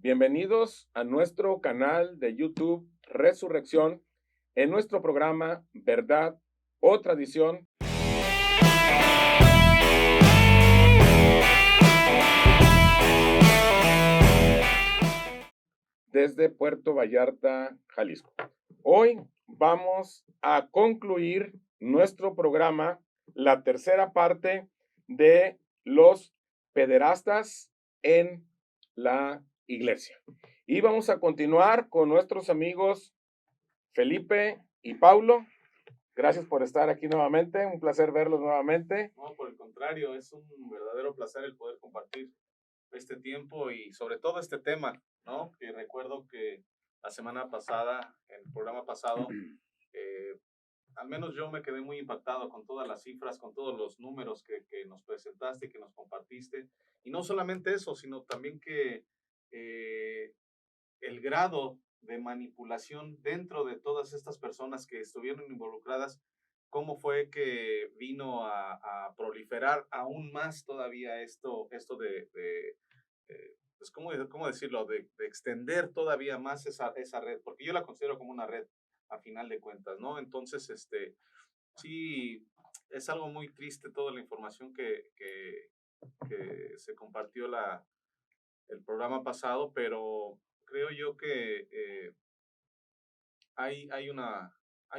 Bienvenidos a nuestro canal de YouTube Resurrección en nuestro programa Verdad o Tradición. Desde Puerto Vallarta, Jalisco. Hoy vamos a concluir nuestro programa, la tercera parte de los pederastas en la iglesia. Y vamos a continuar con nuestros amigos Felipe y Paulo. Gracias por estar aquí nuevamente, un placer verlos nuevamente. No, por el contrario, es un verdadero placer el poder compartir este tiempo y sobre todo este tema, ¿no? Que recuerdo que la semana pasada, en el programa pasado, al menos yo me quedé muy impactado con todas las cifras, con todos los números que nos presentaste, que nos compartiste. Y no solamente eso, sino también que el grado de manipulación dentro de todas estas personas que estuvieron involucradas, cómo fue que vino a proliferar aún más todavía esto pues, ¿cómo decirlo? De extender todavía más esa red, porque yo la considero como una red a final de cuentas, ¿no? Entonces, sí, es algo muy triste toda la información que se compartió el programa pasado, pero creo yo que hay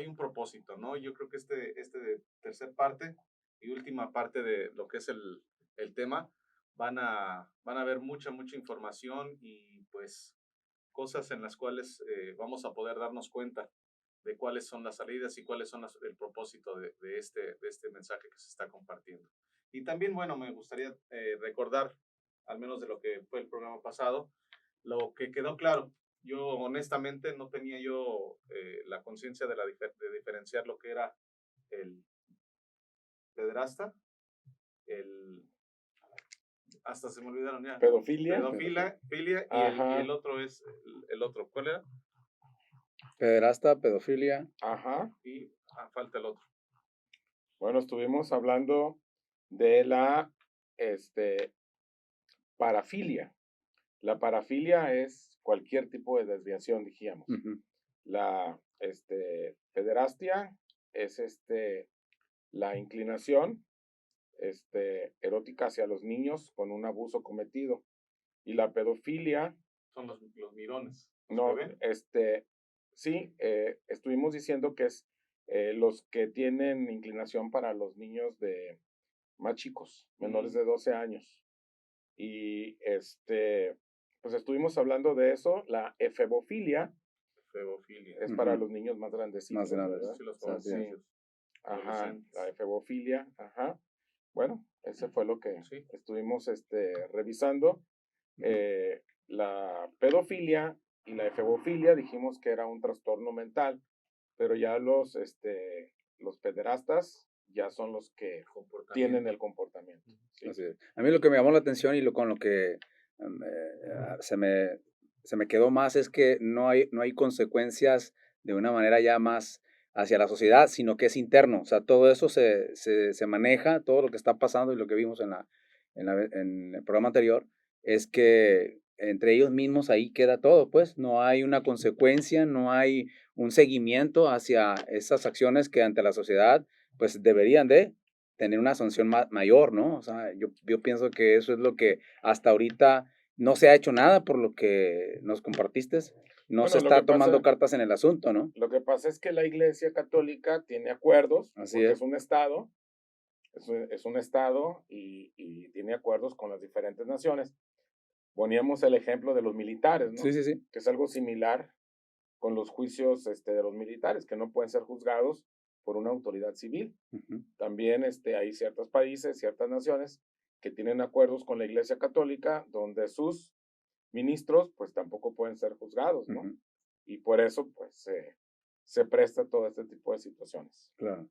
un propósito, ¿no? Yo creo que este tercer parte y última parte de lo que es el tema van a ver mucha información y pues cosas en las cuales vamos a poder darnos cuenta de cuáles son las salidas y cuáles son el propósito de este mensaje que se está compartiendo. Y también, bueno, me gustaría recordar, al menos de lo que fue el programa pasado, lo que quedó claro. Yo honestamente no tenía la conciencia de diferenciar lo que era el pederasta, hasta se me olvidaron ya. Pedofilia. Pedofilia y el otro es el otro. ¿Cuál era? Pederasta, pedofilia. Ajá. Y falta el otro. Bueno, estuvimos hablando de la parafilia. La parafilia es cualquier tipo de desviación, dijimos. Uh-huh. La pederastia es la inclinación erótica hacia los niños con un abuso cometido. Y la pedofilia son los mirones. No, sí, estuvimos diciendo que es los que tienen inclinación para los niños de más chicos, menores de 12 años. Y pues estuvimos hablando de eso. La efebofilia es para los niños más grandecitos. Más grandes. ¿Verdad? Sí, los conocidos. Ajá, la efebofilia, ajá. Bueno, ese fue lo que estuvimos revisando. La pedofilia y la efebofilia dijimos que era un trastorno mental, pero ya los pederastas ya son los que tienen el comportamiento. ¿Sí? Así es. A mí lo que me llamó la atención y con lo que se me quedó más es que no hay consecuencias de una manera ya más hacia la sociedad, sino que es interno. O sea, todo eso se maneja, todo lo que está pasando y lo que vimos en el programa anterior, es que entre ellos mismos ahí queda todo, pues no hay una consecuencia, no hay un seguimiento hacia esas acciones que ante la sociedad pues deberían de tener una sanción mayor, ¿no? O sea, yo pienso que eso es lo que hasta ahorita no se ha hecho nada por lo que nos compartiste, no se está tomando cartas en el asunto, ¿no? Lo que pasa es que la Iglesia Católica tiene acuerdos, porque es un estado, es un estado y tiene acuerdos con las diferentes naciones. Poníamos el ejemplo de los militares, ¿no? Sí, sí, sí. Que es algo similar con los juicios de los militares, que no pueden ser juzgados por una autoridad civil. Uh-huh. También hay ciertos países, ciertas naciones que tienen acuerdos con la Iglesia Católica donde sus ministros pues tampoco pueden ser juzgados, ¿no? Uh-huh. Y por eso pues se presta todo este tipo de situaciones. Claro.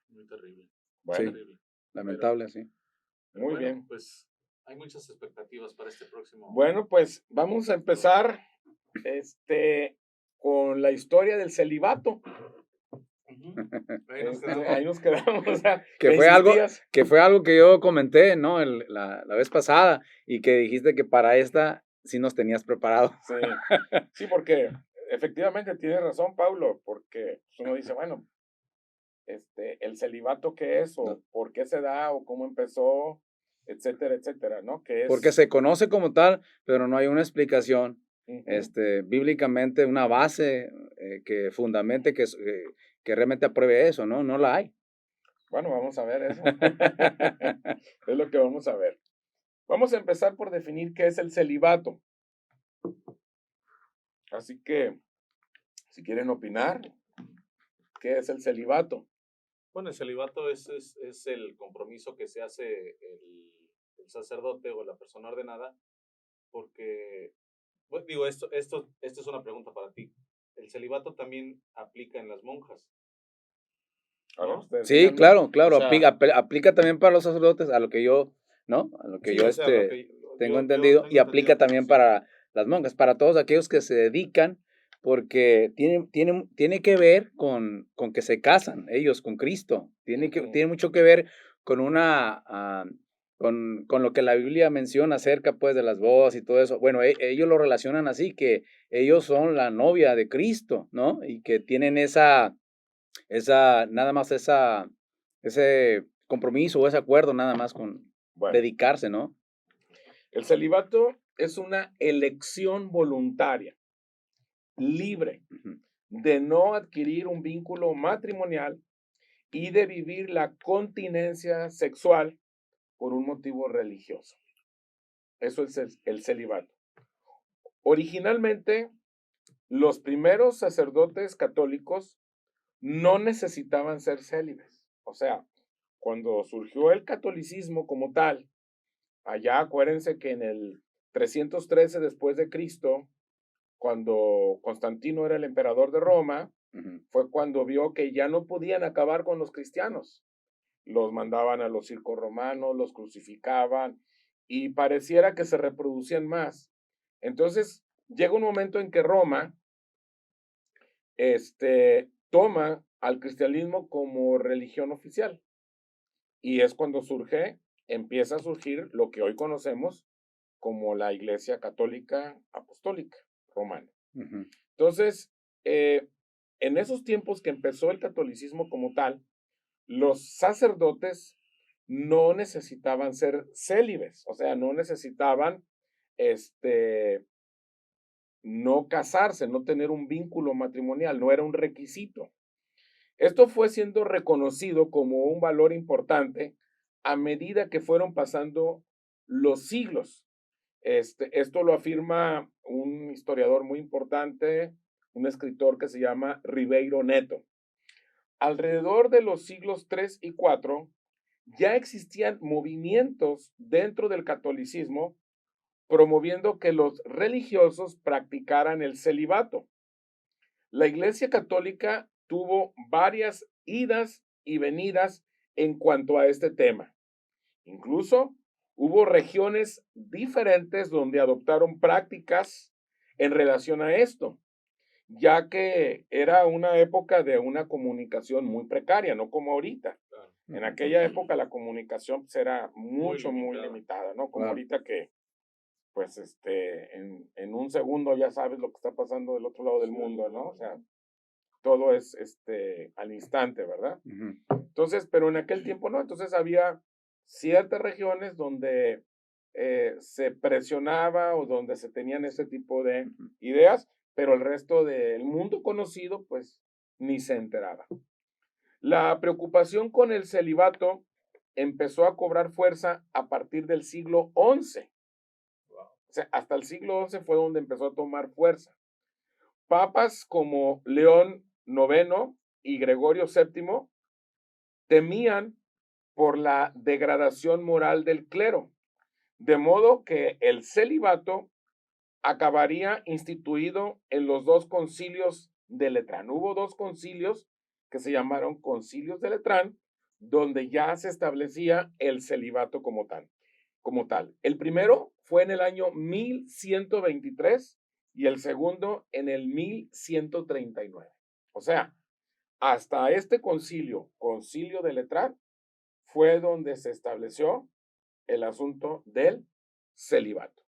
Muy terrible. Bueno, sí, terrible. Lamentable, sí. Muy bien. Pues hay muchas expectativas para este próximo. Bueno, pues vamos a empezar con la historia del celibato. Ahí nos quedamos. O sea, que fue algo que yo comenté, ¿no? La vez pasada, y que dijiste que para esta sí nos tenías preparado. Sí, sí, porque efectivamente tienes razón, Paulo, porque uno dice, bueno, el celibato qué es, No, o por qué se da, o cómo empezó, etcétera, etcétera, ¿no? Que porque es, se conoce como tal, pero no hay una explicación, ujú. bíblicamente, una base que fundamente, que realmente apruebe eso, ¿no? No la hay. Bueno, vamos a ver eso. Es lo que vamos a ver. Vamos a empezar por definir qué es el celibato. Así que, si quieren opinar, ¿qué es el celibato? Bueno, el celibato es el compromiso que se hace el sacerdote o la persona ordenada, porque, pues, digo, esto es una pregunta para ti. El celibato también aplica en las monjas, A ver, ¿no? ustedes Sí, díganme. claro, O claro, sea, aplica también para los sacerdotes, a lo que yo, ¿no? A lo que sí, yo o sea, lo que tengo yo entendido, tengo y entendido aplica que también sí. para las monjas, para todos aquellos que se dedican, porque tiene que ver con que se casan ellos con Cristo, Ujú. tiene mucho que ver con con lo que la Biblia menciona acerca, pues, de las bodas y todo eso. Bueno, ellos lo relacionan así, que ellos son la novia de Cristo, ¿no? Y que tienen nada más ese compromiso o ese acuerdo nada más con Bueno, dedicarse, ¿no? el celibato es una elección voluntaria, libre, Ujú, de no adquirir un vínculo matrimonial y de vivir la continencia sexual por un motivo religioso. Eso es el celibato. Originalmente, los primeros sacerdotes católicos no necesitaban ser célibes. O sea, cuando surgió el catolicismo como tal, allá acuérdense que en el 313 después de Cristo, cuando Constantino era el emperador de Roma, ujú, fue cuando vio que ya no podían acabar con los cristianos. Los mandaban a los circos romanos, los crucificaban y pareciera que se reproducían más. Entonces, llega un momento en que Roma toma al cristianismo como religión oficial y es cuando empieza a surgir lo que hoy conocemos como la Iglesia Católica Apostólica Romana. ujú, Entonces, eh, en esos tiempos que empezó el catolicismo como tal, los sacerdotes no necesitaban ser célibes, o sea, no necesitaban no casarse, no tener un vínculo matrimonial, no era un requisito. Esto fue siendo reconocido como un valor importante a medida que fueron pasando los siglos. Esto lo afirma un historiador muy importante, un escritor que se llama Ribeiro Neto. Alrededor de los siglos 3 y 4 ya existían movimientos dentro del catolicismo promoviendo que los religiosos practicaran el celibato. La Iglesia Católica tuvo varias idas y venidas en cuanto a este tema. Incluso hubo regiones diferentes donde adoptaron prácticas en relación a esto, ya que era una época de una comunicación muy precaria, no como ahorita. Claro, En ujú. aquella época la comunicación pues, era muy muy limitada. limitada, ¿no? Como Claro. ahorita que, pues, en un segundo ya sabes lo que está pasando del otro lado del Sí, mundo, ¿no? O sea, todo es, al instante, ¿verdad? Ujú, Entonces, pero en aquel tiempo no, entonces había ciertas regiones donde se presionaba o donde se tenían ese tipo de ujú. ideas, pero el resto del mundo conocido, pues, ni se enteraba. La preocupación con el celibato empezó a cobrar fuerza a partir del siglo XI. Wow. O sea, hasta el siglo XI fue donde empezó a tomar fuerza. Papas como León IX y Gregorio VII temían por la degradación moral del clero, de modo que el celibato acabaría instituido en los dos concilios de Letrán. Hubo dos concilios que se llamaron concilios de Letrán, donde ya se establecía el celibato como tal. Como tal. El primero fue en el año 1123 y el segundo en el 1139. O sea, hasta este concilio, concilio de Letrán, fue donde se estableció el asunto del celibato.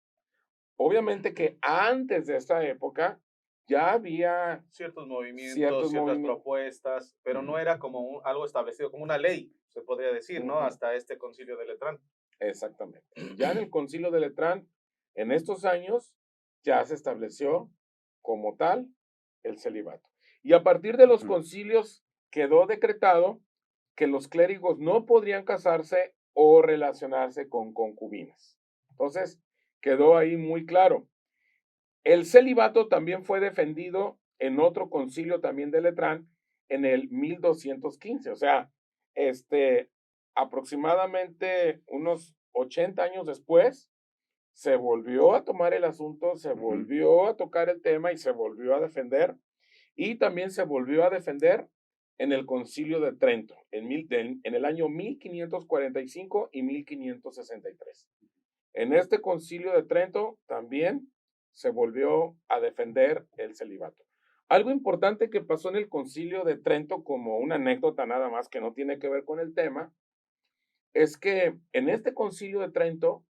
obviamente que antes de esta época ya había Ciertos movimientos, ciertos ciertas movimientos. propuestas, pero no era como algo establecido, como una ley, se podría decir, ¿no? Ujú, Hasta este concilio de Letrán. exactamente. Ya en el Concilio de Letrán, en estos años, ya se estableció como tal el celibato. Y a partir de los Ujú. concilios quedó decretado que los clérigos no podrían casarse o relacionarse con concubinas. Entonces, quedó ahí muy claro. El celibato también fue defendido en otro concilio también de Letrán en el 1215, o sea, este, aproximadamente unos 80 años después, se volvió a tomar el asunto, se Ujú. volvió a tocar el tema y se volvió a defender, y también se volvió a defender en el concilio de Trento, en el año 1545 y 1563. En este concilio de Trento también se volvió a defender el celibato. Algo importante que pasó en el concilio de Trento, como una anécdota nada más que no tiene que ver con el tema, es que en este concilio de Trento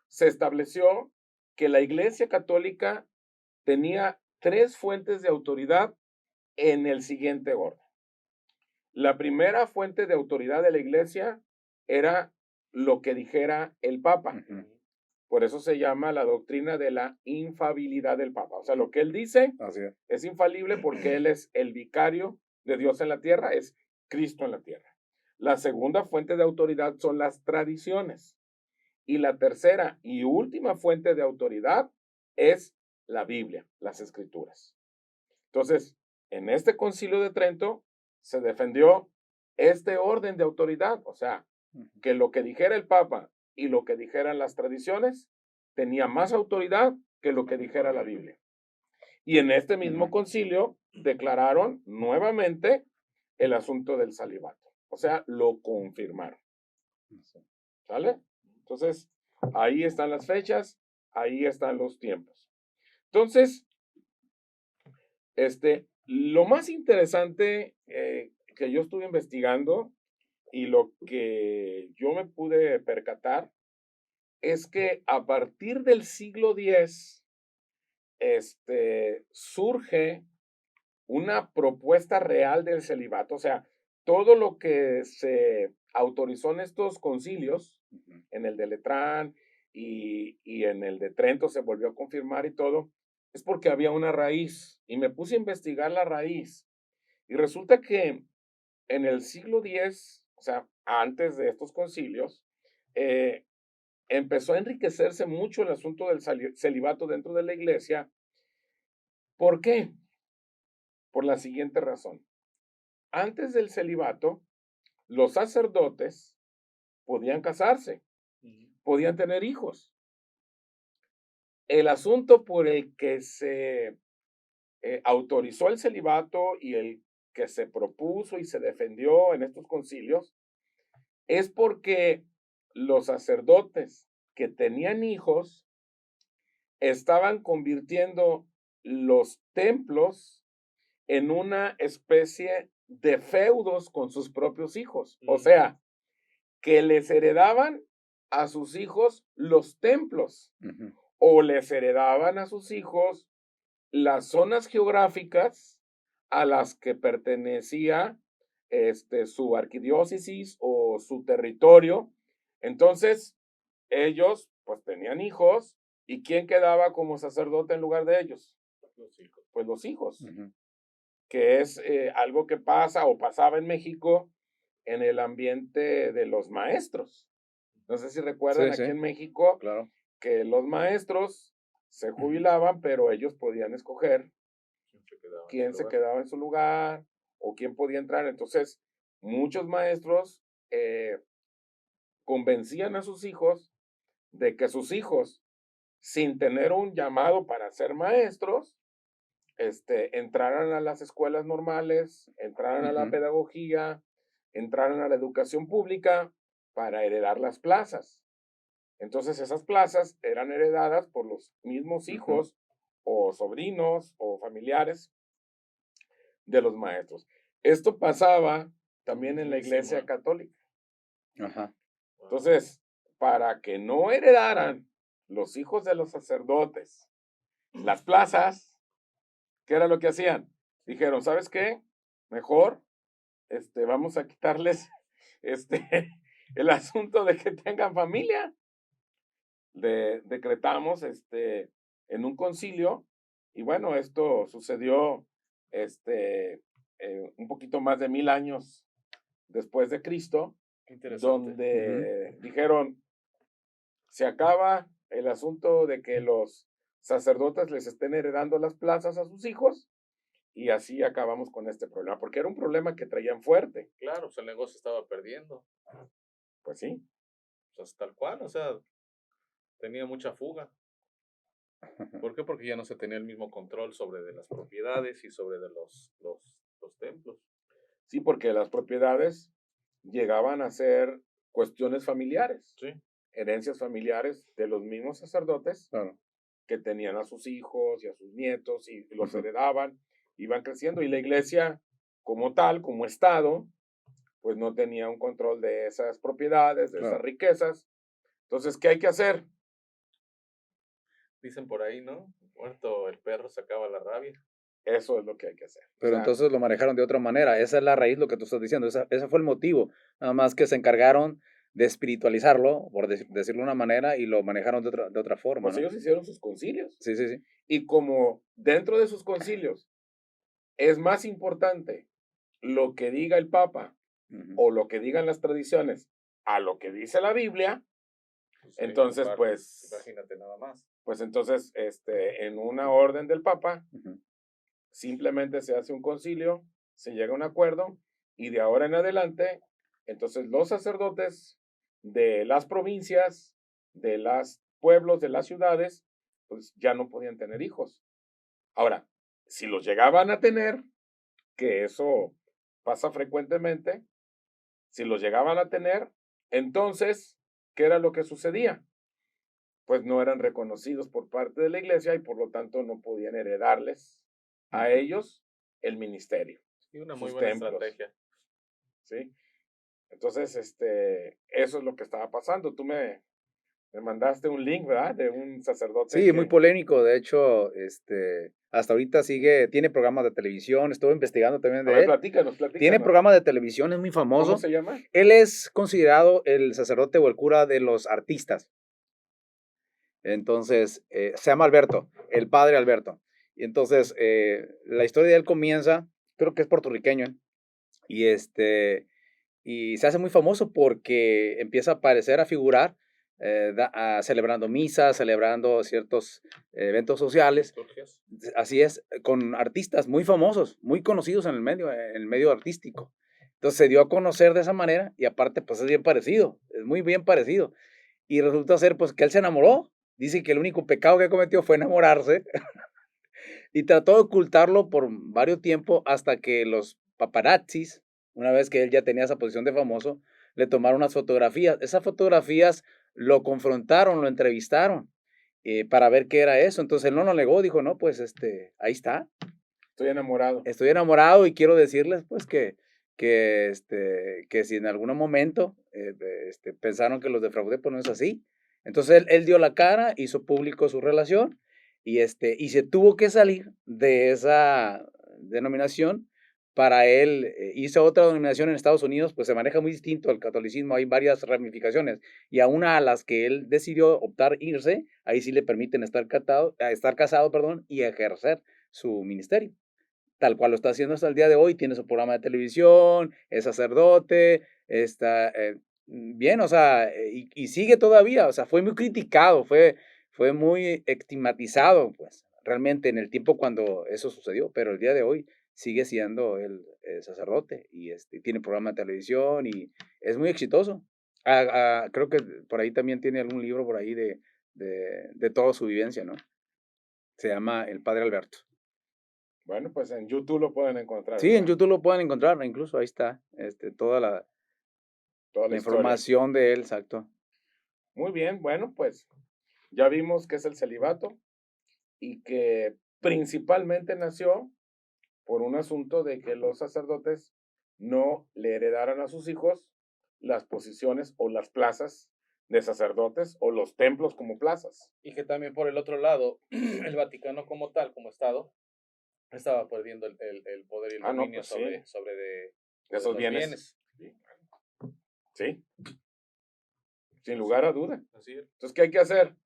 se estableció que la Iglesia Católica tenía tres fuentes de autoridad en el siguiente orden. La primera fuente de autoridad de la Iglesia era lo que dijera el Papa. Ujú. Por eso se llama la doctrina de la infalibilidad del Papa. O sea, lo que él dice Así es. es infalible porque él es el vicario de Dios en la tierra, es Cristo en la tierra. La segunda fuente de autoridad son las tradiciones. Y la tercera y última fuente de autoridad es la Biblia, las escrituras. Entonces, en este concilio de Trento se defendió este orden de autoridad, o sea, Ujú. que lo que dijera el Papa y lo que dijeran las tradiciones tenía más autoridad que lo que dijera la Biblia. Y en este mismo Ujú. concilio declararon nuevamente el asunto del celibato, o sea, lo confirmaron, Sí. ¿sale? Entonces, ahí están las fechas, ahí están los tiempos. Entonces, lo más interesante que yo estuve investigando y lo que yo me pude percatar es que a partir del siglo X, surge una propuesta real del celibato, o sea, todo lo que se autorizó en estos concilios, Ujú. en el de Letrán y en el de Trento se volvió a confirmar y todo, es porque había una raíz y me puse a investigar la raíz y resulta que en el siglo X, o sea, antes de estos concilios, eh, empezó a enriquecerse mucho el asunto del celibato dentro de la iglesia. ¿Por qué? Por la siguiente razón. Antes del celibato, los sacerdotes podían casarse, podían tener hijos. El asunto por el que se autorizó el celibato y el que se propuso y se defendió en estos concilios es porque los sacerdotes que tenían hijos estaban convirtiendo los templos en una especie de feudos con sus propios hijos. O sea, que les heredaban a sus hijos los templos Ujú. o les heredaban a sus hijos las zonas geográficas a las que pertenecía su arquidiócesis o su territorio. Entonces, ellos pues tenían hijos y ¿quién quedaba como sacerdote en lugar de ellos? Los hijos. Pues los hijos, Ujú. que es algo que pasa o pasaba en México en el ambiente de los maestros. No sé si recuerdan Sí, aquí sí, en México claro. que los maestros se Ujú. jubilaban, pero ellos podían escoger ¿Quién se quedaba en quién su se lugar? quedaba en su lugar o quién podía entrar. Entonces, muchos maestros convencían a sus hijos de que sus hijos, sin tener un llamado para ser maestros, entraran a las escuelas normales, entraran a la Ujú. pedagogía, entraran a la educación pública para heredar las plazas. Entonces esas plazas eran heredadas por los mismos Ujú. hijos o sobrinos o familiares de los maestros. Esto pasaba también en la Muchísimo, iglesia católica. Ajá. Wow. Entonces, para que no heredaran los hijos de los sacerdotes, las plazas, ¿qué era lo que hacían? Dijeron, ¿sabes qué? Mejor, vamos a quitarles, el asunto de que tengan familia. Decretamos, en un concilio, y bueno, esto sucedió, un poquito más de 1000 años después de Cristo, Interesante. donde dijeron, se acaba el asunto de que los sacerdotes les estén heredando las plazas a sus hijos, y así acabamos con este problema, porque era un problema que traían fuerte. Claro, pues el negocio estaba perdiendo. Pues sí, Pues tal cual, o sea, tenía mucha fuga. ¿Por qué? Porque ya no se tenía el mismo control sobre de las propiedades y sobre de los templos. sí, porque las propiedades llegaban a ser cuestiones familiares, Sí. herencias familiares de los mismos sacerdotes Claro. que tenían a sus hijos y a sus nietos y los Ujú. heredaban, iban creciendo y la iglesia como tal, como Estado, pues no tenía un control de esas propiedades, de esas Claro. riquezas. Entonces, ¿qué hay que hacer? Dicen por ahí, ¿no? Muerto el perro se acaba la rabia. Eso es lo que hay que hacer. O Pero sea, entonces lo manejaron de otra manera. Esa es la raíz, lo que tú estás diciendo. Ese fue el motivo. Nada más que se encargaron de espiritualizarlo, por decirlo de una manera, y lo manejaron de otra forma, pues ¿no? ellos hicieron sus concilios. Sí, sí, sí. Y como dentro de sus concilios es más importante lo que diga el Papa Ujú. o lo que digan las tradiciones a lo que dice la Biblia, Pues, entonces, imagínate nada más. pues entonces, en una orden del Papa, Ujú. simplemente se hace un concilio, se llega a un acuerdo y de ahora en adelante, entonces los sacerdotes de las provincias, de los pueblos, de las ciudades, pues ya no podían tener hijos. Ahora, si los llegaban a tener, que eso pasa frecuentemente, si los llegaban a tener, entonces, ¿qué era lo que sucedía? Pues no eran reconocidos por parte de la iglesia y por lo tanto no podían heredarles a Ujú. ellos el ministerio, Y una muy sus buena templos, estrategia. ¿sí? Entonces, eso es lo que estaba pasando. Tú me mandaste un link, ¿verdad? De un sacerdote Sí, muy que, polémico. De hecho, hasta ahorita tiene programas de televisión. Estuve investigando también a de ver, él. platícanos, Tiene platícanos. programa de televisión, es muy ¿Cómo famoso. se llama? Él es considerado el sacerdote o el cura de los artistas. Entonces, se llama Alberto, el padre Alberto. Y entonces, la historia de él comienza, creo que es puertorriqueño, y y se hace muy famoso porque empieza a aparecer, a figurar, celebrando misas, celebrando ciertos eventos sociales. Liturgias. Así es, con artistas muy famosos, muy conocidos en el medio artístico. Entonces se dio a conocer de esa manera y aparte, pues es bien parecido, es muy bien parecido. Y resulta ser, pues, que él se enamoró. Dice que el único pecado que cometió fue enamorarse y trató de ocultarlo por varios tiempo hasta que los paparazzis, una vez que él ya tenía esa posición de famoso, le tomaron unas fotografías. Esas fotografías lo confrontaron, lo entrevistaron para ver qué era eso. Entonces él no lo negó, dijo, no, pues ahí está, Estoy enamorado. estoy enamorado y quiero decirles pues que si en algún momento pensaron que los defraudé, pues no es así. Entonces él dio la cara, hizo público su relación y se tuvo que salir de esa denominación. Para él hizo otra denominación en Estados Unidos, pues se maneja muy distinto al catolicismo, hay varias ramificaciones y a una a las que él decidió optar irse, ahí sí le permiten estar casado, perdón, y ejercer su ministerio tal cual lo está haciendo hasta el día de hoy, tiene su programa de televisión, es sacerdote, está bien, o sea, y sigue todavía, o sea, fue muy criticado, fue muy estigmatizado, pues, realmente en el tiempo cuando eso sucedió, pero el día de hoy sigue siendo el sacerdote y tiene programa de televisión y es muy exitoso. Creo que por ahí también tiene algún libro por ahí de toda su vivencia, ¿no? Se llama El Padre Alberto. Bueno, pues en YouTube lo pueden encontrar, Sí, en ¿verdad? YouTube lo pueden encontrar, incluso ahí está, toda Toda la la historia. información de él, exacto. Muy bien, bueno, pues ya vimos qué es el celibato y que principalmente nació por un asunto de que los sacerdotes no le heredaran a sus hijos las posiciones o las plazas de sacerdotes o los templos como plazas. Y que también por el otro lado, el Vaticano como tal, como Estado, estaba perdiendo el poder y el Ah, no, dominio pues sí. de Esos los bienes. Sí, sin lugar a duda. Así es. Entonces, ¿qué hay que hacer?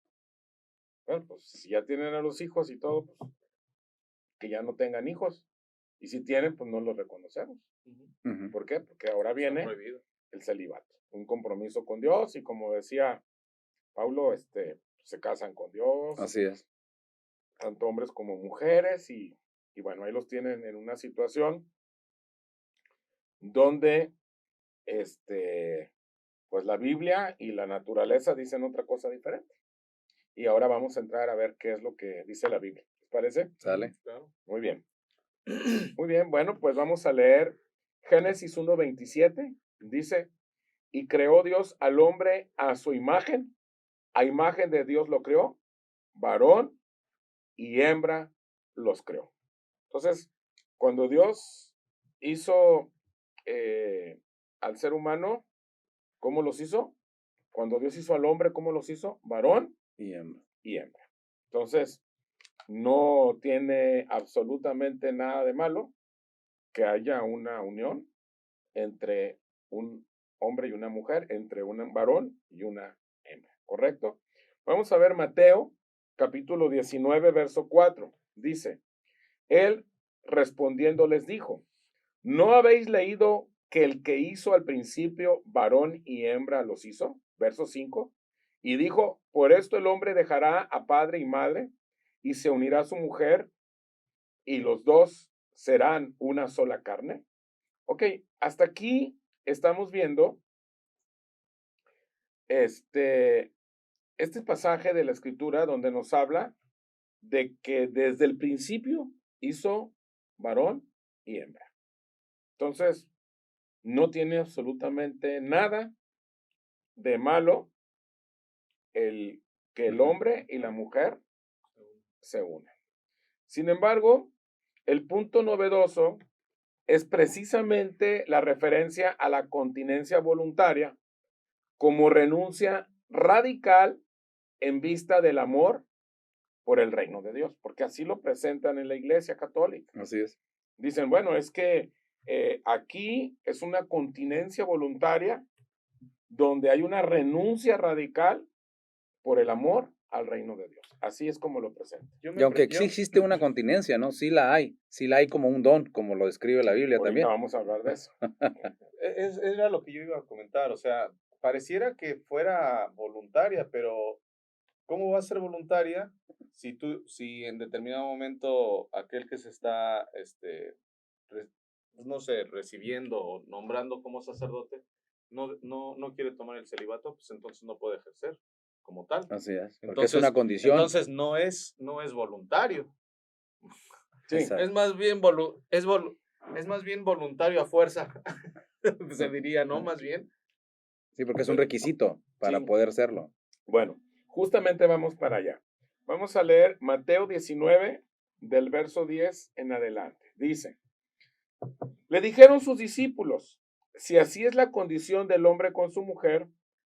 Bueno, pues si ya tienen a los hijos y todo, pues que ya no tengan hijos. Y si tienen, pues no los reconocemos. Ujú. ¿Por qué? Porque ahora Está viene prohibido. el celibato, un compromiso con Dios y como decía Pablo, se casan con Dios, Así es. tanto hombres como mujeres y bueno, ahí los tienen en una situación donde pues la Biblia y la naturaleza dicen otra cosa diferente. Y ahora vamos a entrar a ver qué es lo que dice la Biblia. ¿Les parece? ¿Sale? Claro. Muy bien. Muy bien, bueno, pues vamos a leer Génesis 1:27. Dice, y creó Dios al hombre a su imagen, a imagen de Dios lo creó, varón y hembra los creó. Entonces, cuando Dios hizo al ser humano, ¿cómo los hizo? Cuando Dios hizo al hombre, ¿cómo los hizo? Varón Y hembra. y hembra. Entonces, no tiene absolutamente nada de malo que haya una unión entre un hombre y una mujer, entre un varón y una hembra, ¿correcto? Vamos a ver Mateo, capítulo 19, verso 4. Dice, él respondiendo les dijo, ¿no habéis leído que el que hizo al principio varón y hembra los hizo? Verso 5. Y dijo, por esto el hombre dejará a padre y madre y se unirá a su mujer y los dos serán una sola carne. Ok, hasta aquí estamos viendo este pasaje de la escritura donde nos habla de que desde el principio hizo varón y hembra. Entonces, no tiene absolutamente nada de malo el que el hombre y la mujer se unan. Sin embargo, el punto novedoso es precisamente la referencia a la continencia voluntaria como renuncia radical en vista del amor por el reino de Dios, porque así lo presentan en la Iglesia Católica. Así es. Dicen, bueno, es que aquí es una continencia voluntaria donde hay una renuncia radical por el amor al reino de Dios. Así es como lo presenta. Y aunque sí existe una continencia, ¿no? Sí la hay como un don, como lo describe la Biblia Ahorita también. vamos a hablar de eso. Era lo que yo iba a comentar, o sea, pareciera que fuera voluntaria, pero ¿cómo va a ser voluntaria si en determinado momento aquel que se está, no sé, recibiendo o nombrando como sacerdote, no quiere tomar el celibato, pues entonces no puede ejercer como tal. Así es. Porque Entonces, es una condición. entonces no es voluntario. Sí, Exacto. Es más bien es más bien voluntario a fuerza, se diría, ¿no? Más bien. Sí, porque es un requisito para Sí. poder serlo. Bueno, justamente vamos para allá. Vamos a leer Mateo 19 del verso 10 en adelante. Dice, le dijeron sus discípulos, si así es la condición del hombre con su mujer,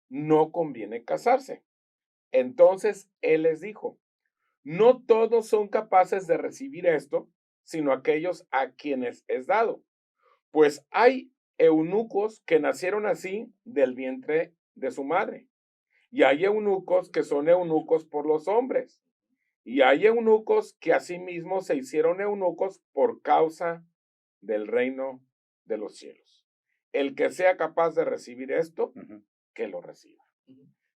no conviene casarse. Entonces él les dijo, no todos son capaces de recibir esto, sino aquellos a quienes es dado. Pues hay eunucos que nacieron así del vientre de su madre. Y hay eunucos que son eunucos por los hombres. Y hay eunucos que asimismo se hicieron eunucos por causa del reino de los cielos. El que sea capaz de recibir esto, que lo reciba.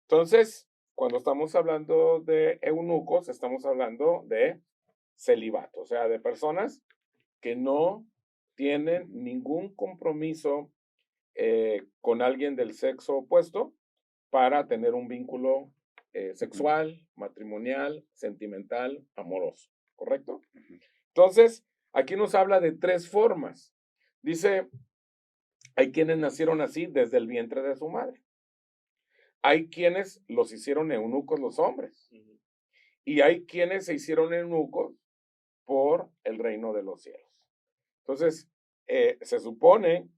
Entonces, cuando estamos hablando de eunucos, estamos hablando de celibato, o sea, de personas que no tienen ningún compromiso con alguien del sexo opuesto para tener un vínculo sexual, matrimonial, sentimental, amoroso, ¿correcto? Entonces, aquí nos habla de tres formas. Dice, hay quienes nacieron así desde el vientre de su madre. Hay quienes los hicieron eunucos los hombres. Y hay quienes se hicieron eunucos por el reino de los cielos. Entonces, se supone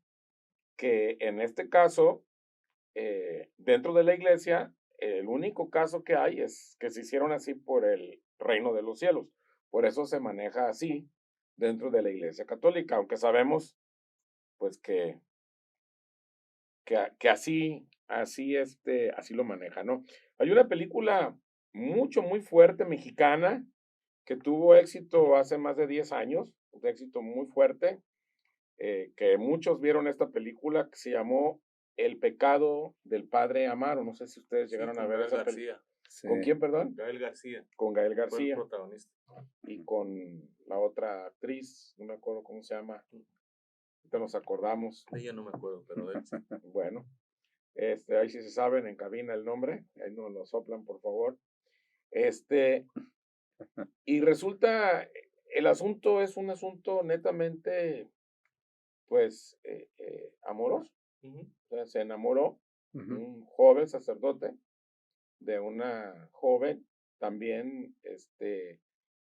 que en este caso, dentro de la iglesia, el único caso que hay es que se hicieron así por el reino de los cielos. Por eso se maneja así dentro de la Iglesia Católica, aunque sabemos pues que así lo maneja, ¿no? Hay una película muy fuerte mexicana que tuvo éxito hace más de 10 años, un éxito muy fuerte, que muchos vieron esta película que se llamó El pecado del padre Amaro. No sé si ustedes Sí, llegaron a con ver Gael esa película. García. Sí. ¿Con quién, perdón? Gael García Con Gael fue el García protagonista. y con la otra actriz, no me acuerdo cómo se llama, ahorita nos acordamos. Ella no me acuerdo, pero de él sí. Bueno, ahí sí se saben en cabina el nombre, ahí nos lo soplan, por favor. Y resulta, el asunto es un asunto netamente, pues, amoroso. Ujú. O sea, se enamoró Ujú. un joven sacerdote de una joven también,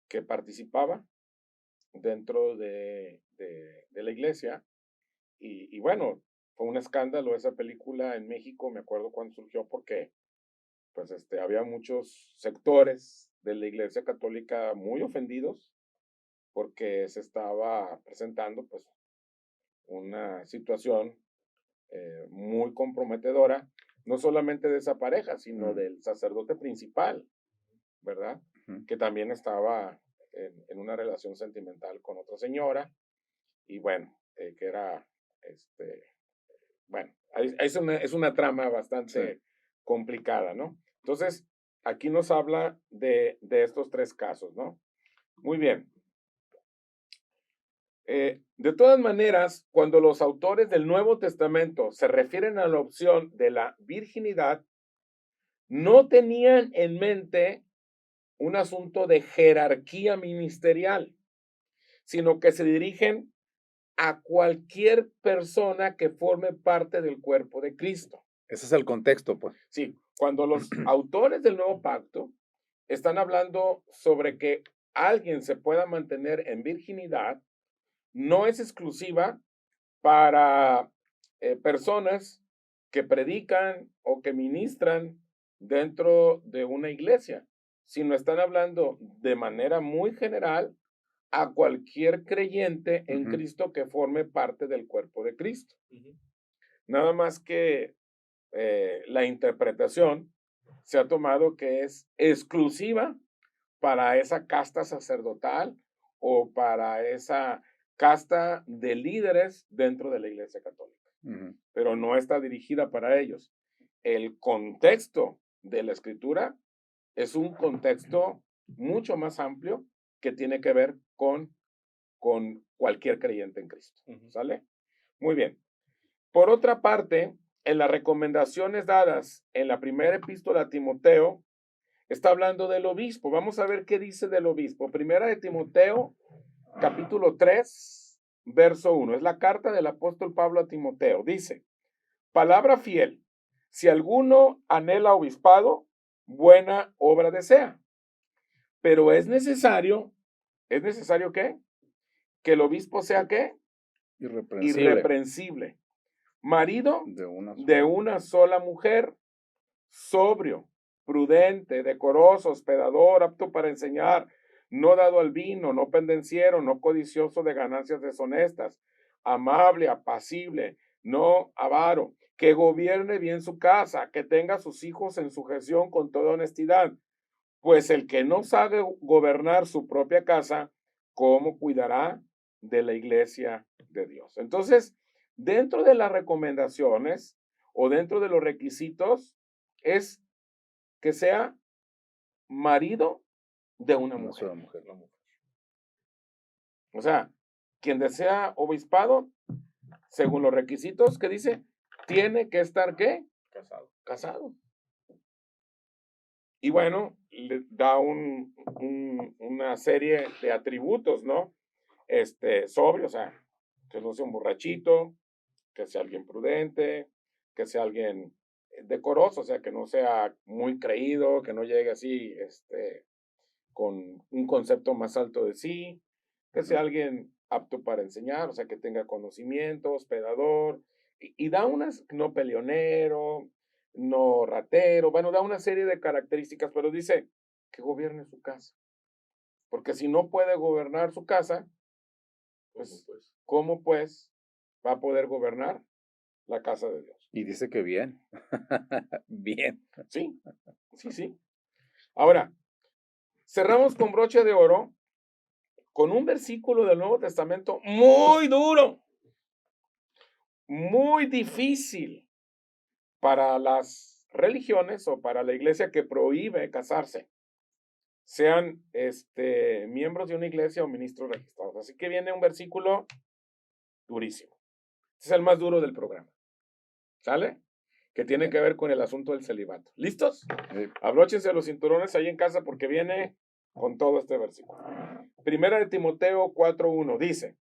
que participaba dentro de la iglesia. Y bueno, fue un escándalo esa película en México, me acuerdo cuando surgió, porque pues había muchos sectores de la iglesia católica muy ofendidos porque se estaba presentando pues una situación muy comprometedora, no solamente de esa pareja, sino del sacerdote principal, ¿verdad? Que también estaba en una relación sentimental con otra señora y bueno, que era, bueno, es una trama bastante complicada, ¿no? Entonces, aquí nos habla de estos tres casos, ¿no? Muy bien. De todas maneras, cuando los autores del Nuevo Testamento se refieren a la opción de la virginidad, no tenían en mente un asunto de jerarquía ministerial, sino que se dirigen a cualquier persona que forme parte del cuerpo de Cristo. Ese es el contexto, pues. Sí, cuando los autores del Nuevo Pacto están hablando sobre que alguien se pueda mantener en virginidad, no es exclusiva para personas que predican o que ministran dentro de una iglesia, sino están hablando de manera muy general a cualquier creyente en Ujú. Cristo que forme parte del cuerpo de Cristo. Ujú. Nada más que la interpretación se ha tomado que es exclusiva para esa casta sacerdotal o para esa casta de líderes dentro de la Iglesia Católica, Ujú. pero no está dirigida para ellos. El contexto de la escritura es un contexto mucho más amplio que tiene que ver con cualquier creyente en Cristo. Ujú. ¿Sale? Muy bien. Por otra parte, en las recomendaciones dadas en la primera epístola a Timoteo, está hablando del obispo. Vamos a ver qué dice del obispo. Primera de Timoteo, capítulo 3, verso 1. Es la carta del apóstol Pablo a Timoteo. Dice, palabra fiel, si alguno anhela obispado, buena obra desea. Pero ¿es necesario qué? Que el obispo sea qué? Irreprensible. Irreprensible. Marido De de una sola mujer, sobrio, prudente, decoroso, hospedador, apto para enseñar, no dado al vino, no pendenciero, no codicioso de ganancias deshonestas, amable, apacible, no avaro, que gobierne bien su casa, que tenga a sus hijos en sujeción con toda honestidad. Pues el que no sabe gobernar su propia casa, ¿cómo cuidará de la iglesia de Dios? Entonces, dentro de las recomendaciones o dentro de los requisitos es que sea marido de una una mujer. sola mujer. O sea, quien desea obispado, según los requisitos que dice, tiene que estar ¿qué? Casado. Casado. Y bueno, le da una serie de atributos, ¿no? Sobrio, o sea, que no sea un borrachito, que sea alguien prudente, que sea alguien decoroso, o sea, que no sea muy creído, que no llegue así, con un concepto más alto de sí, que sea alguien apto para enseñar, o sea, que tenga conocimiento, hospedador, y da unas, no peleonero, no ratero, bueno, da una serie de características, pero dice que gobierne su casa. Porque si no puede gobernar su casa, pues, ¿cómo pues va a poder gobernar la casa de Dios? Y dice que bien. Bien. Sí, sí, sí. Ahora, cerramos con broche de oro con un versículo del Nuevo Testamento muy duro, muy difícil para las religiones o para la iglesia que prohíbe casarse, sean miembros de una iglesia o ministros registrados. Así que viene un versículo durísimo. Este es el más duro del programa. ¿Sale? Que tiene que ver con el asunto del celibato. ¿Listos? Sí. Abróchense los cinturones ahí en casa porque viene con todo este versículo. Primera de Timoteo 4:1 dice,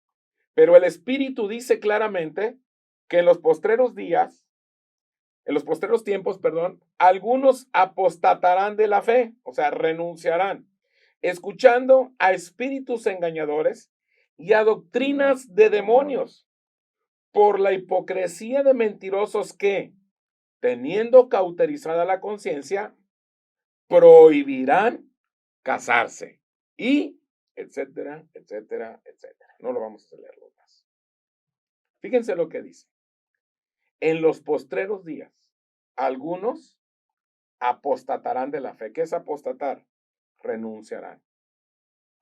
pero el Espíritu dice claramente que en los postreros tiempos, algunos apostatarán de la fe, o sea, renunciarán, escuchando a espíritus engañadores y a doctrinas de demonios, por la hipocresía de mentirosos que, teniendo cauterizada la conciencia, prohibirán casarse y etcétera, etcétera, etcétera. No lo vamos a leerlo más. Fíjense lo que dice. En los postreros días, algunos apostatarán de la fe. ¿Qué es apostatar? Renunciarán.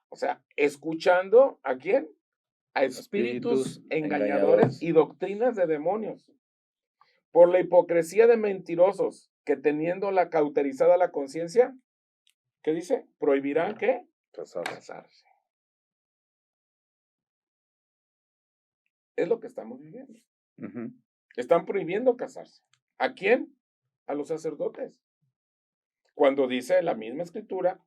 O sea, escuchando ¿a quién? A espíritus engañadores y doctrinas de demonios. Por la hipocresía de mentirosos que teniendo la cauterizada la conciencia, ¿qué dice? Prohibirán ¿qué? Casarse. Es lo que estamos viviendo. Uh-huh. Están prohibiendo casarse. ¿A quién? A los sacerdotes. Cuando dice la misma escritura,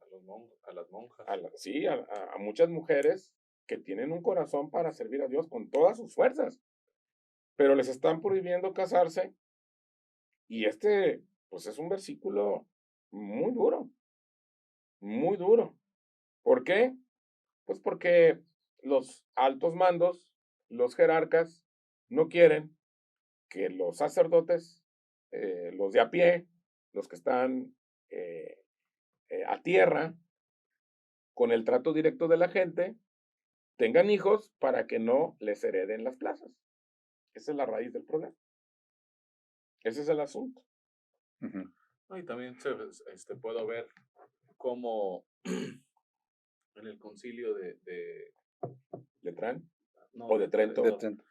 a las monjas. A muchas mujeres que tienen un corazón para servir a Dios con todas sus fuerzas, pero les están prohibiendo casarse. Y pues es un versículo muy duro, muy duro. ¿Por qué? Pues porque los altos mandos, los jerarcas, no quieren que los sacerdotes, los de a pie, los que están a tierra, con el trato directo de la gente, tengan hijos para que no les hereden las plazas. Esa es la raíz del problema. Ese es el asunto. Uh-huh. Y también puedo ver cómo en el concilio de ¿Letrán? no, ¿O de Trento? De Trento.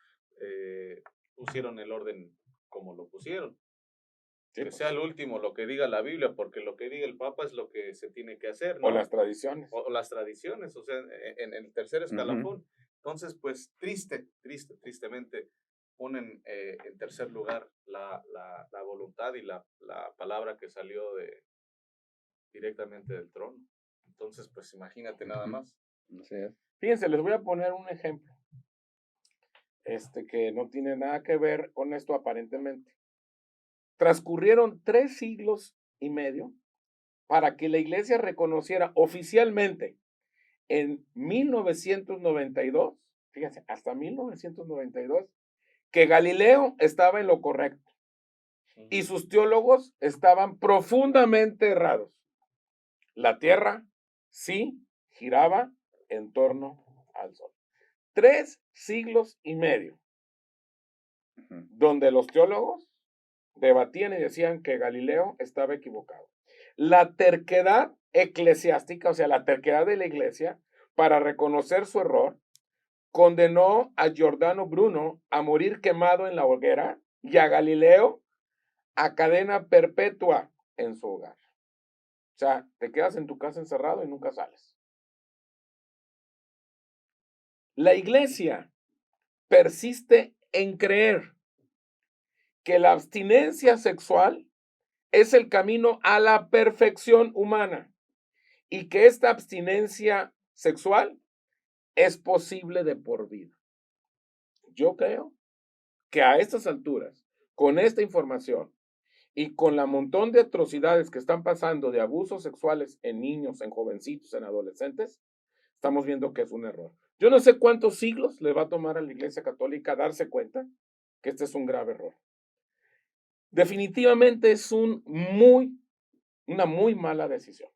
Pusieron el orden como lo pusieron. Sí, que sea el último lo que diga la Biblia, porque lo que diga el Papa es lo que se tiene que hacer, ¿no? O las tradiciones. O las tradiciones, o sea, en el tercer escalafón. Uh-huh. Entonces, pues, tristemente, ponen en tercer lugar la voluntad y la palabra que salió directamente del trono. Entonces, pues, imagínate nada más. Así es. Fíjense, les voy a poner un ejemplo. Que no tiene nada que ver con esto aparentemente. Transcurrieron 3 siglos y medio para que la iglesia reconociera oficialmente en 1992, fíjense, hasta 1992, que Galileo estaba en lo correcto y sus teólogos estaban profundamente errados. La Tierra sí giraba en torno al Sol. 3 siglos y medio, donde los teólogos debatían y decían que Galileo estaba equivocado. La terquedad eclesiástica, o sea, la terquedad de la iglesia, para reconocer su error, condenó a Giordano Bruno a morir quemado en la hoguera y a Galileo a cadena perpetua en su hogar. O sea, te quedas en tu casa encerrado y nunca sales. La iglesia persiste en creer que la abstinencia sexual es el camino a la perfección humana y que esta abstinencia sexual es posible de por vida. Yo creo que a estas alturas, con esta información y con la montón de atrocidades que están pasando de abusos sexuales en niños, en jovencitos, en adolescentes, estamos viendo que es un error. Yo no sé cuántos siglos le va a tomar a la Iglesia Católica darse cuenta que este es un grave error. definitivamente es una muy mala decisión,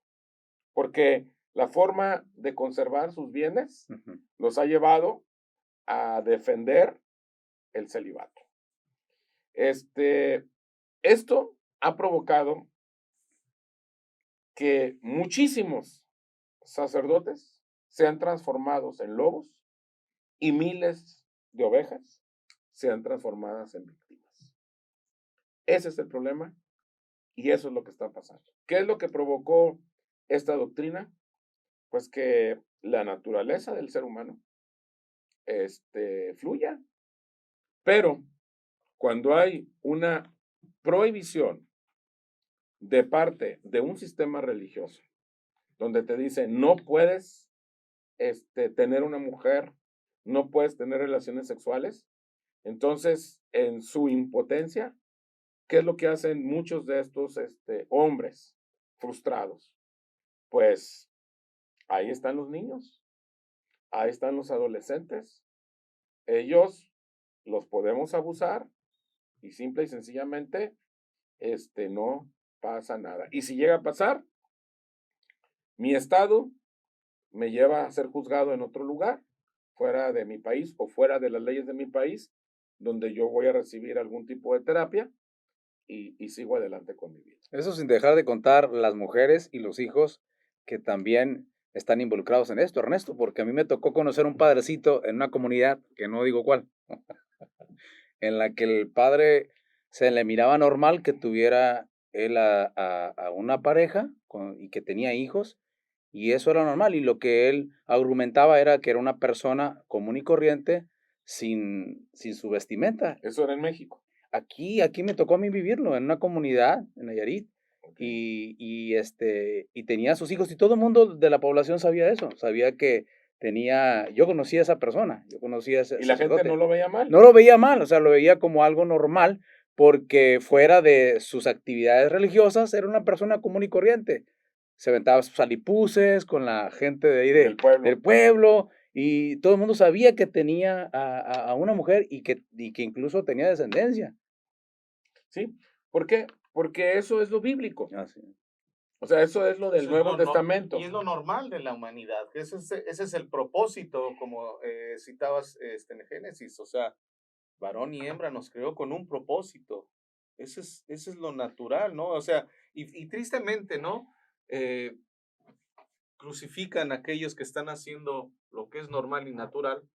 porque la forma de conservar sus bienes Ujú. los ha llevado a defender el celibato. Esto ha provocado que muchísimos sacerdotes sean transformados en lobos y miles de ovejas sean transformadas en víctimas. Ese es el problema y eso es lo que está pasando. ¿Qué es lo que provocó esta doctrina? Pues que la naturaleza del ser humano fluya, pero cuando hay una prohibición de parte de un sistema religioso donde te dice no puedes tener una mujer, no puedes tener relaciones sexuales, entonces en su impotencia, ¿qué es lo que hacen muchos de estos hombres frustrados? Pues ahí están los niños, ahí están los adolescentes, ellos los podemos abusar y simple y sencillamente no pasa nada. Y si llega a pasar, mi estado me lleva a ser juzgado en otro lugar, fuera de mi país o fuera de las leyes de mi país, donde yo voy a recibir algún tipo de terapia y sigo adelante con mi vida. Eso sin dejar de contar las mujeres y los hijos que también están involucrados en esto, Ernesto, porque a mí me tocó conocer un padrecito en una comunidad, que no digo cuál, en la que el padre se le miraba normal que tuviera él a una pareja y que tenía hijos, y eso era normal, y lo que él argumentaba era que era una persona común y corriente sin su vestimenta. Eso era en México. Aquí me tocó a mí vivirlo, en una comunidad, en Nayarit, Okay. y tenía a sus hijos, y todo el mundo de la población sabía eso, sabía que yo conocía a esa persona, yo conocía a ese Y la gente sacerdote. no lo veía mal. No lo veía mal, o sea, lo veía como algo normal, porque fuera de sus actividades religiosas, era una persona común y corriente. Se aventaba sus alipuses con la gente de ahí Del pueblo. del pueblo, y todo el mundo sabía que tenía a una mujer y que incluso tenía descendencia. ¿Sí? ¿Por qué? Porque eso es lo bíblico. Así. O sea, eso es lo del Eso es Nuevo lo no- Testamento. y es lo normal de la humanidad, que ese es el propósito, como citabas en Génesis, o sea, varón y hembra nos creó con un propósito. Ese es lo natural, ¿no? O sea, y tristemente, ¿no? Eh, Crucifican a aquellos que están haciendo lo que es normal y natural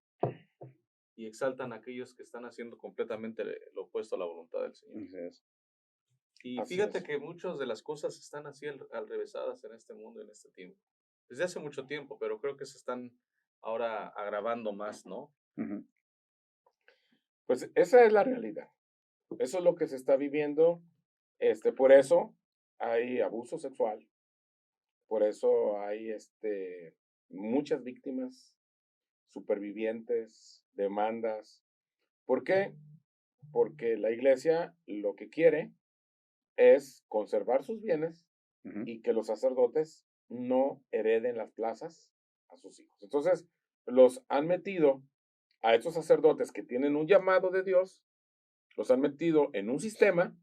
y exaltan a aquellos que están haciendo completamente lo opuesto a la voluntad del Señor. Así es. Y Así fíjate es. que muchas de las cosas están así alrevesadas en este mundo, en este tiempo. Desde hace mucho tiempo, pero creo que se están ahora agravando más, ¿no? Ujú. Pues esa es la realidad. Eso es lo que se está viviendo. Por eso hay abuso sexual. Por eso hay muchas víctimas, supervivientes, demandas. ¿Por qué? Porque la iglesia lo que quiere es conservar sus bienes Ujú. y que los sacerdotes no hereden las plazas a sus hijos. Entonces, los han metido a estos sacerdotes que tienen un llamado de Dios, los han metido en un sistema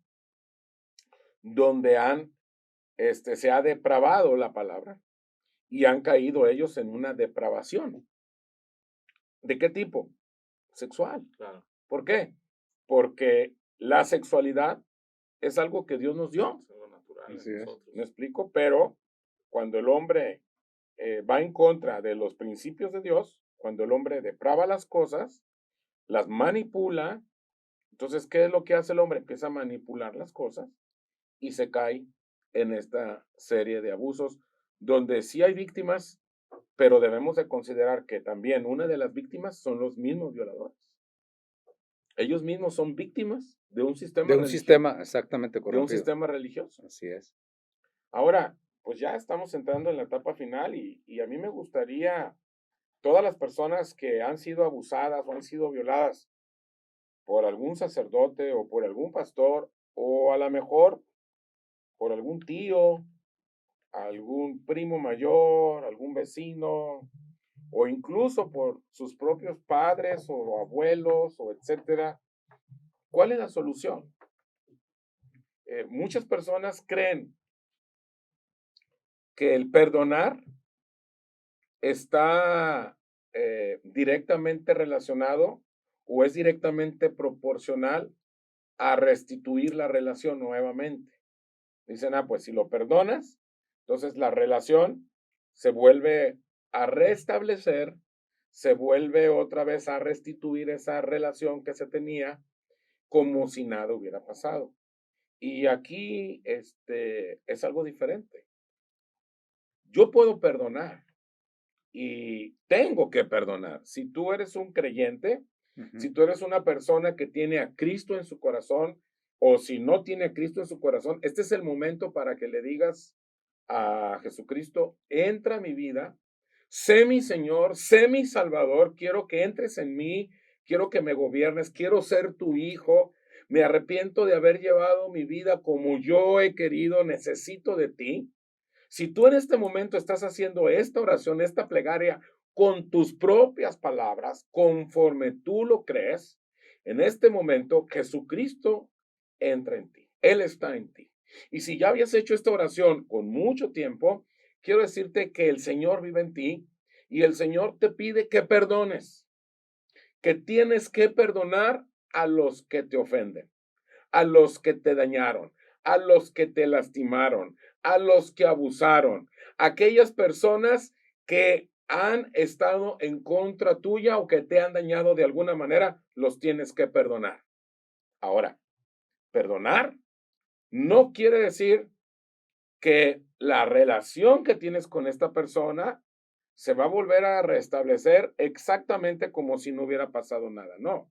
donde se ha depravado la palabra y han caído ellos en una depravación. ¿De qué tipo? Sexual. Claro. ¿Por qué? Porque la sexualidad es algo que Dios nos dio. Es algo natural Así en es. nosotros. ¿Me explico? Pero cuando el hombre va en contra de los principios de Dios, cuando el hombre deprava las cosas, las manipula, entonces, ¿qué es lo que hace el hombre? Empieza a manipular las cosas y se cae en esta serie de abusos donde sí hay víctimas, pero debemos de considerar que también una de las víctimas son los mismos violadores. Ellos mismos son víctimas de un sistema De un religioso. sistema exactamente De un corrompido. sistema religioso. Así es. Ahora, pues ya estamos entrando en la etapa final y a mí me gustaría, todas las personas que han sido abusadas o han sido violadas por algún sacerdote o por algún pastor o a lo mejor por algún tío, algún primo mayor, algún vecino o incluso por sus propios padres o abuelos o etcétera. ¿Cuál es la solución? muchas personas creen que el perdonar está directamente relacionado o es directamente proporcional a restituir la relación nuevamente. Dicen, pues si lo perdonas, entonces la relación se vuelve a restablecer, se vuelve otra vez a restituir esa relación que se tenía como si nada hubiera pasado. Y aquí es algo diferente. Yo puedo perdonar y tengo que perdonar. Si tú eres un creyente, si tú eres una persona que tiene a Cristo en su corazón, o si no tiene a Cristo en su corazón, este es el momento para que le digas a Jesucristo, entra a mi vida, sé mi Señor, sé mi Salvador, quiero que entres en mí, quiero que me gobiernes, quiero ser tu hijo, me arrepiento de haber llevado mi vida como yo he querido, necesito de ti. Si tú en este momento estás haciendo esta oración, esta plegaria con tus propias palabras, conforme tú lo crees, en este momento Jesucristo entra en ti. Él está en ti. Y si ya habías hecho esta oración con mucho tiempo, quiero decirte que el Señor vive en ti y el Señor te pide que perdones, que tienes que perdonar a los que te ofenden, a los que te dañaron, a los que te lastimaron, a los que abusaron, aquellas personas que han estado en contra tuya o que te han dañado de alguna manera, los tienes que perdonar. Ahora, perdonar no quiere decir que la relación que tienes con esta persona se va a volver a restablecer exactamente como si no hubiera pasado nada. No,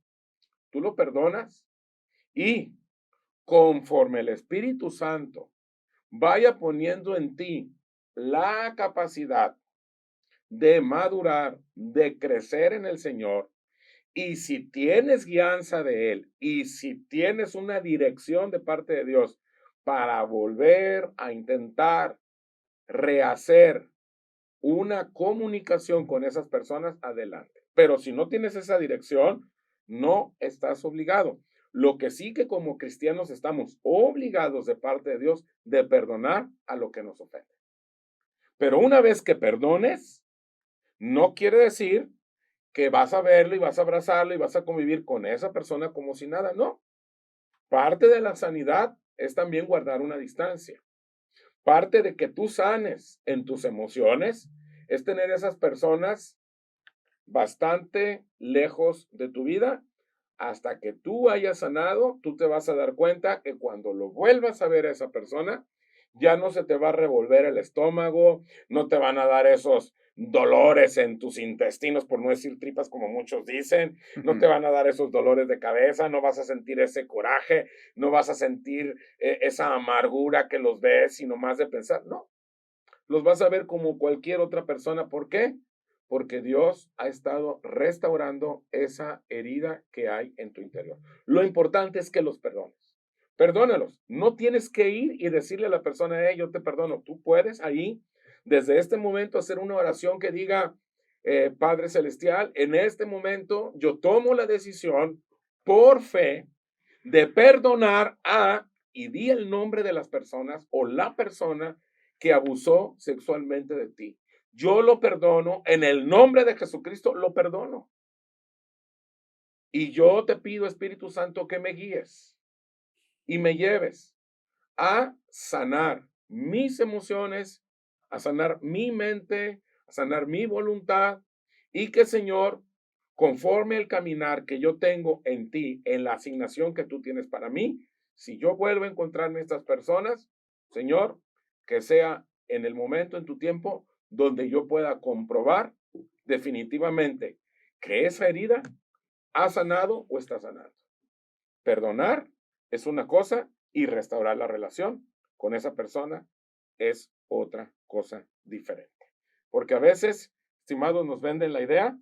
tú lo perdonas y conforme el Espíritu Santo vaya poniendo en ti la capacidad de madurar, de crecer en el Señor, y si tienes guianza de Él, y si tienes una dirección de parte de Dios para volver a intentar rehacer una comunicación con esas personas, adelante. Pero si no tienes esa dirección, no estás obligado. Lo que sí que como cristianos estamos obligados de parte de Dios de perdonar a lo que nos ofende. Pero una vez que perdones, no quiere decir que vas a verlo y vas a abrazarlo y vas a convivir con esa persona como si nada. No. Parte de la sanidad es también guardar una distancia. Parte de que tú sanes en tus emociones es tener esas personas bastante lejos de tu vida. Hasta que tú hayas sanado, tú te vas a dar cuenta que cuando lo vuelvas a ver a esa persona, ya no se te va a revolver el estómago, no te van a dar esos dolores en tus intestinos, por no decir tripas como muchos dicen, no te van a dar esos dolores de cabeza, no vas a sentir ese coraje, no vas a sentir esa amargura que los ves, sino más de pensar, no, los vas a ver como cualquier otra persona. ¿Por qué? Porque Dios ha estado restaurando esa herida que hay en tu interior. Lo importante es que los perdones. Perdónalos. No tienes que ir y decirle a la persona, yo te perdono. Tú puedes ahí, desde este momento, hacer una oración que diga, Padre Celestial, en este momento yo tomo la decisión por fe de perdonar a, y di el nombre de las personas o la persona que abusó sexualmente de ti. Yo lo perdono, en el nombre de Jesucristo lo perdono. Y yo te pido, Espíritu Santo, que me guíes y me lleves a sanar mis emociones, a sanar mi mente, a sanar mi voluntad y que, Señor, conforme el caminar que yo tengo en ti, en la asignación que tú tienes para mí, si yo vuelvo a encontrarme estas personas, Señor, que sea en el momento, en tu tiempo, donde yo pueda comprobar definitivamente que esa herida ha sanado o está sanando. Perdonar es una cosa y restaurar la relación con esa persona es otra cosa diferente. Porque a veces, estimados, nos venden la idea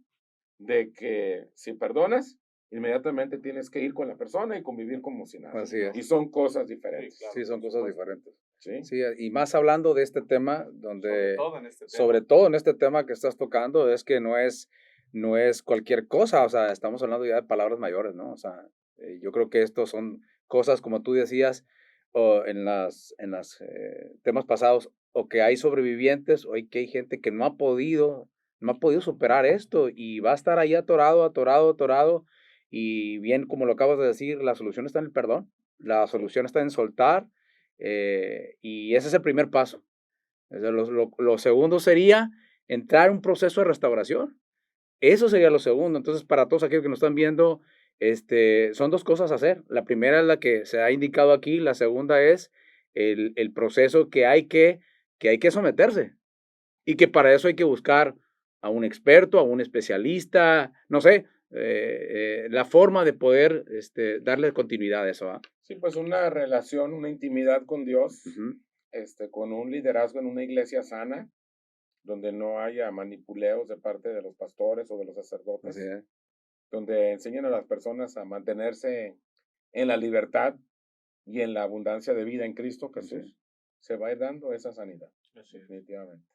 de que si perdonas, inmediatamente tienes que ir con la persona y convivir como si nada. Así es. Y son cosas diferentes. Sí, claro, Sí, son cosas diferentes. ¿Sí? Sí, y más hablando de este tema, donde Sobre todo en este tema. que estás tocando, es que no es cualquier cosa, o sea, estamos hablando ya de palabras mayores, ¿no? O sea, yo creo que esto son cosas, como tú decías, o en las temas pasados, o que hay sobrevivientes, o que hay gente que no ha podido superar esto y va a estar ahí atorado, atorado, atorado. Y bien, como lo acabas de decir, la solución está en el perdón, la solución está en soltar, y ese es el primer paso. O sea, lo segundo sería entrar en un proceso de restauración. Eso sería lo segundo. Entonces, para todos aquellos que nos están viendo, son dos cosas a hacer. La primera es la que se ha indicado aquí, la segunda es el proceso que hay que someterse y que para eso hay que buscar a un experto, a un especialista, no sé, la forma de poder darle continuidad a eso. ¿Va? Sí, pues una relación, una intimidad con Dios, Ujú. con un liderazgo en una iglesia sana, donde no haya manipuleos de parte de los pastores o de los Así sacerdotes, es. donde enseñen a las personas a mantenerse en la libertad y en la abundancia de vida en Cristo Así Jesús, es. se va a ir dando esa sanidad, Así es. definitivamente.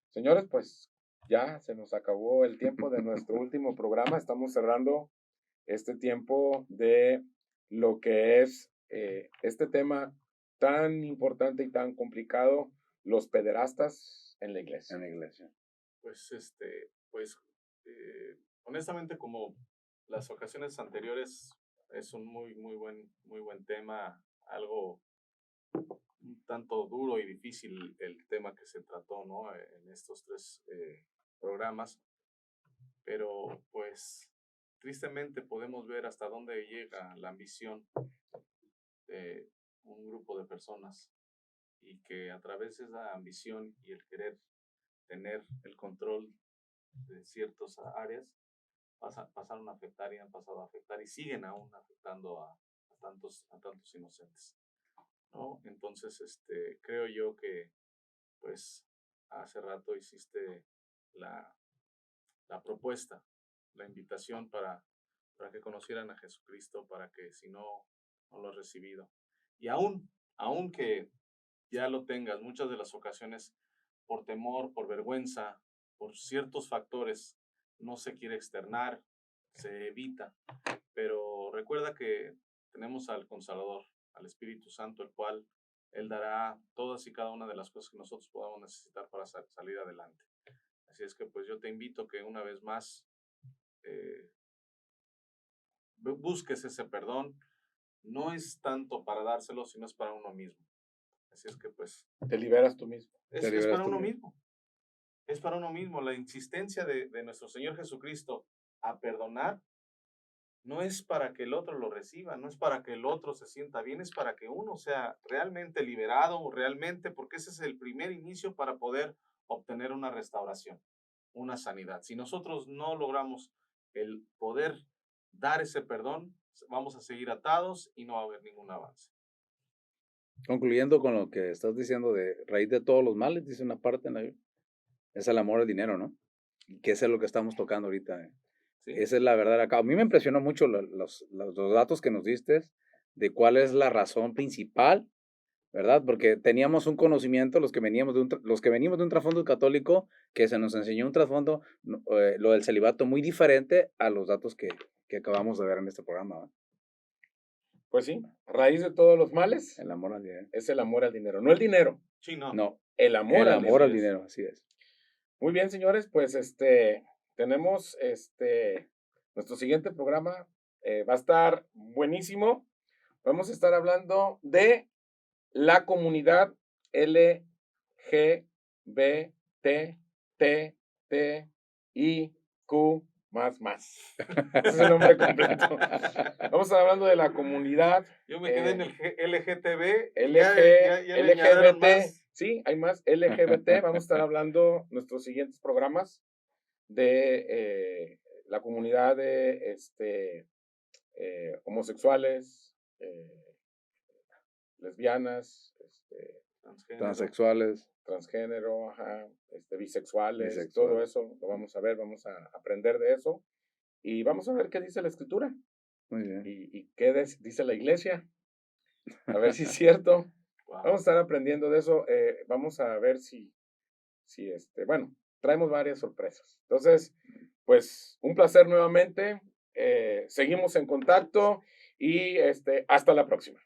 Señores, pues ya se nos acabó el tiempo de nuestro último programa. Estamos cerrando este tiempo de lo que es este tema tan importante y tan complicado, los pederastas en la iglesia. En la iglesia. Pues, honestamente, como las ocasiones anteriores, es un muy buen tema, algo un tanto duro y difícil el tema que se trató, ¿no? En estos tres programas, pero pues tristemente podemos ver hasta dónde llega la ambición de un grupo de personas y que a través de esa ambición y el querer tener el control de ciertas áreas, pasaron a afectar y han pasado a afectar y siguen aún afectando a tantos inocentes, ¿no? Entonces, creo yo que, pues, hace rato hiciste la, la propuesta, la invitación para que conocieran a Jesucristo, para que si no lo has recibido. Y aún que ya lo tengas, muchas de las ocasiones, por temor, por vergüenza, por ciertos factores, no se quiere externar, se evita. Pero recuerda que tenemos al Consolador, al Espíritu Santo, el cual Él dará todas y cada una de las cosas que nosotros podamos necesitar para salir adelante. Así es que pues yo te invito que una vez más eh, busques ese perdón. No es tanto para dárselo, sino es para uno mismo. Así es que pues Te liberas tú mismo. es para uno mismo. Es para uno mismo. La insistencia de nuestro Señor Jesucristo a perdonar no es para que el otro lo reciba, no es para que el otro se sienta bien, es para que uno sea realmente liberado, realmente, porque ese es el primer inicio para poder obtener una restauración, una sanidad. Si nosotros no logramos el poder dar ese perdón, vamos a seguir atados y no va a haber ningún avance. Concluyendo con lo que estás diciendo de raíz de todos los males, dice una parte en la Biblia, es el amor al dinero, ¿no? Y que eso es lo que estamos tocando ahorita. ¿Sí? Esa es la verdad acá. A mí me impresionó mucho los datos que nos diste de cuál es la razón principal, ¿verdad? Porque teníamos un conocimiento, los que venimos de un trasfondo católico, que se nos enseñó un trasfondo, lo del celibato, muy diferente a los datos que acabamos de ver en este programa. ¿Va? Pues sí, raíz de todos los males El amor al dinero. es el amor al dinero. No el dinero, Sí, no. No, el amor el al amor al dinero. dinero, así es. Muy bien, señores, pues tenemos nuestro siguiente programa, va a estar buenísimo. Vamos a estar hablando de la comunidad LGBTTIQ más. Ese es el nombre completo. Vamos a estar hablando de la comunidad. Yo me quedé en el LGTB. Ya le añadieron LGBT. más. Sí, hay más LGBT. Vamos a estar hablando nuestros siguientes programas de la comunidad de homosexuales, lesbianas, Transexuales, transgénero, ajá, bisexuales, bisexuales. todo eso lo vamos a ver, vamos a aprender de eso y vamos a ver qué dice la escritura Muy bien. y qué dice la iglesia, a ver si es cierto. Wow. Vamos a estar aprendiendo de eso, vamos a ver si bueno, traemos varias sorpresas. Entonces, pues un placer nuevamente, seguimos en contacto y hasta la próxima.